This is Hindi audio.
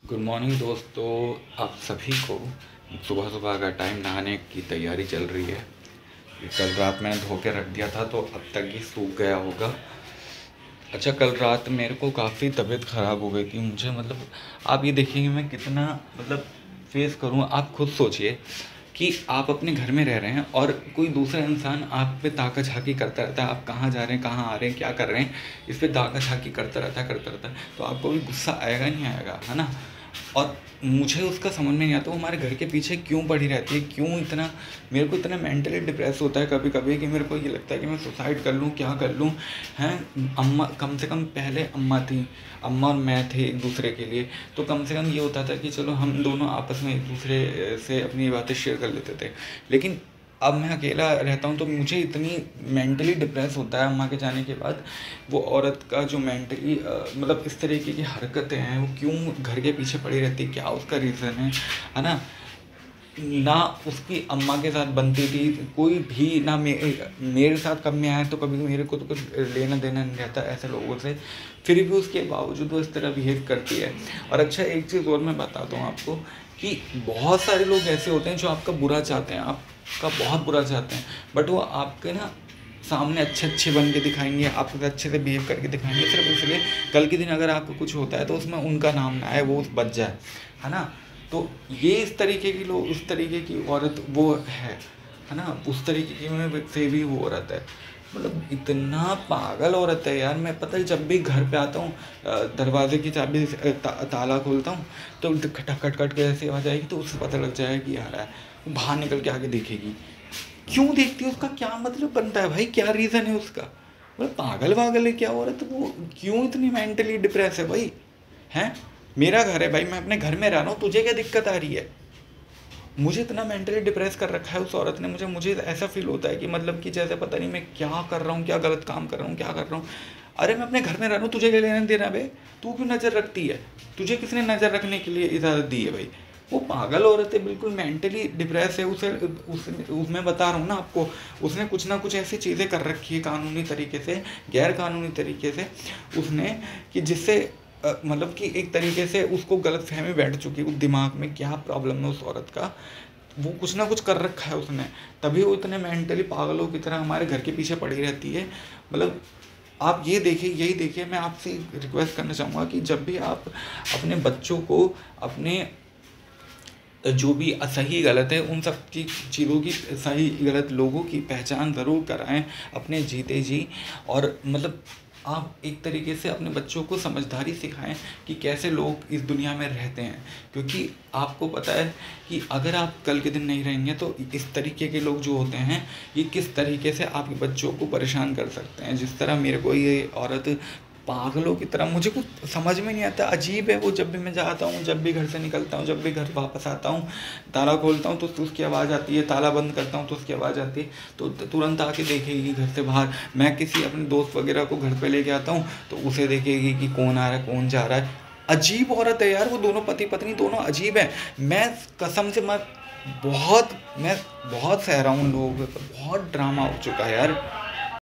गुड मॉर्निंग दोस्तों। आप सभी को सुबह सुबह का टाइम नहाने की तैयारी चल रही है। कल रात मैंने धो के रख दिया था तो अब तक ही सूख गया होगा। अच्छा, कल रात मेरे को काफ़ी तबीयत ख़राब हो गई थी। मुझे आप ये देखिए मैं कितना फेस करूँ। आप खुद सोचिए कि आप अपने घर में रह रहे हैं और कोई दूसरा इंसान आप पे ताका झाकी करता रहता है। आप कहाँ जा रहे हैं, कहाँ आ रहे हैं, क्या कर रहे हैं, इस पे ताका झाकी करता रहता है तो आपको भी गुस्सा आएगा नहीं आएगा, है ना। और मुझे उसका समझ में नहीं आता वो हमारे घर के पीछे क्यों पड़ी रहती है, क्यों इतना मेरे को इतना मेंटली डिप्रेस होता है कभी कभी कि मेरे को ये लगता है कि मैं सुसाइड कर लूँ, क्या कर लूँ। हैं, अम्मा कम से कम पहले अम्मा थी, अम्मा और मैं थे एक दूसरे के लिए, तो कम से कम ये होता था कि चलो हम दोनों आपस में एक दूसरे से अपनी बातें शेयर कर लेते थे। लेकिन अब मैं अकेला रहता हूँ तो मुझे इतनी मेंटली डिप्रेस होता है अम्मा के जाने के बाद। वो औरत का जो मेंटली इस तरीके की हरकतें हैं, वो क्यों घर के पीछे पड़ी रहती है, क्या उसका रीज़न है ना। ना उसकी अम्मा के साथ बनती थी कोई भी ना, मेरे साथ कब में आया तो कभी मेरे को तो कुछ लेना देना नहीं रहता ऐसे लोगों से, फिर भी उसके बावजूद वो इस तरह बिहेव करती है। और अच्छा, एक चीज़ और मैं बताता हूँ आपको कि बहुत सारे लोग ऐसे होते हैं जो आपका बुरा चाहते हैं, आपका बहुत बुरा चाहते हैं, बट वो आपके ना सामने अच्छे बन के दिखाएंगे, आपके साथ अच्छे से बिहेव करके दिखाएंगे, सिर्फ इसलिए कल के दिन अगर आपको कुछ होता है तो उसमें उनका नाम ना आए, वो बच जाए, है ना। तो ये इस तरीके की लोग, इस तरीके की औरत वो है ना, उस तरीके की में से भी वो औरत है। इतना पागल औरत है यार। मैं पता है जब भी घर पे आता हूँ दरवाजे की चाबी ताला खोलता हूँ तो खटखट खटखट के ऐसे आवाज आएगी तो उससे पता लग जाएगा कि आ रहा है। वो बाहर निकल के आके देखेगी, क्यों देखती है, उसका क्या मतलब बनता है भाई, क्या रीज़न है उसका। पागल वागल है क्या औरत, वो क्यों इतनी मेंटली डिप्रेस है भाई। हैं, मेरा घर है भाई, मैं अपने घर में रह रहा हूँ, तुझे क्या दिक्कत आ रही है। मुझे इतना मेंटली डिप्रेस कर रखा है उस औरत ने। मुझे ऐसा फील होता है कि जैसे पता नहीं मैं क्या कर रहा हूँ, क्या गलत काम कर रहा हूँ, क्या कर रहा हूँ। अरे मैं अपने घर में रह रहा हूँ, तुझे क्या लेना देना बे। तू क्यों नज़र रखती है, तुझे किसने नज़र रखने के लिए इजाज़त दी है भाई। वो पागल औरत है, बिल्कुल मेंटली डिप्रेस है। मैं बता रहा हूँ ना आपको, उसने कुछ ना कुछ ऐसी चीज़ें कर रखी है कानूनी तरीके से, गैर कानूनी तरीके से उसने, कि जिससे कि एक तरीके से उसको गलतफहमी बैठ चुकी है उस दिमाग में, क्या प्रॉब्लम है उस औरत का। वो कुछ ना कुछ कर रखा है उसने, तभी वो इतने मेंटली पागलों की तरह हमारे घर के पीछे पड़ी रहती है। आप ये देखिए, यही देखिए, मैं आपसे रिक्वेस्ट करना चाहूँगा कि जब भी आप अपने बच्चों को अपने जो भी सही गलत है उन सब की चीज़ों की, सही गलत लोगों की पहचान ज़रूर कराएं अपने जीते जी। और आप एक तरीके से अपने बच्चों को समझदारी सिखाएं कि कैसे लोग इस दुनिया में रहते हैं, क्योंकि आपको पता है कि अगर आप कल के दिन नहीं रहेंगे तो इस तरीके के लोग जो होते हैं ये किस तरीके से आपके बच्चों को परेशान कर सकते हैं। जिस तरह मेरे को ये औरत पागलों की तरह, मुझे कुछ समझ में नहीं आता, अजीब है वो। जब भी मैं जाता हूँ, जब भी घर से निकलता हूँ, जब भी घर वापस आता हूँ, ताला खोलता हूँ तो उसकी आवाज़ आती है, ताला बंद करता हूँ तो उसकी आवाज़ आती है, तो तुरंत आके देखेगी घर से बाहर। मैं किसी अपने दोस्त वगैरह को घर पे लेके आता हूँ तो उसे देखेगी कि कौन आ रहा है, कौन जा रहा है। अजीब औरत है यार, वो दोनों पति पत्नी दोनों अजीब है। मैं कसम से मैं बहुत सह रहा हूँ उन लोगों के ऊपर, बहुत ड्रामा हो चुका है यार।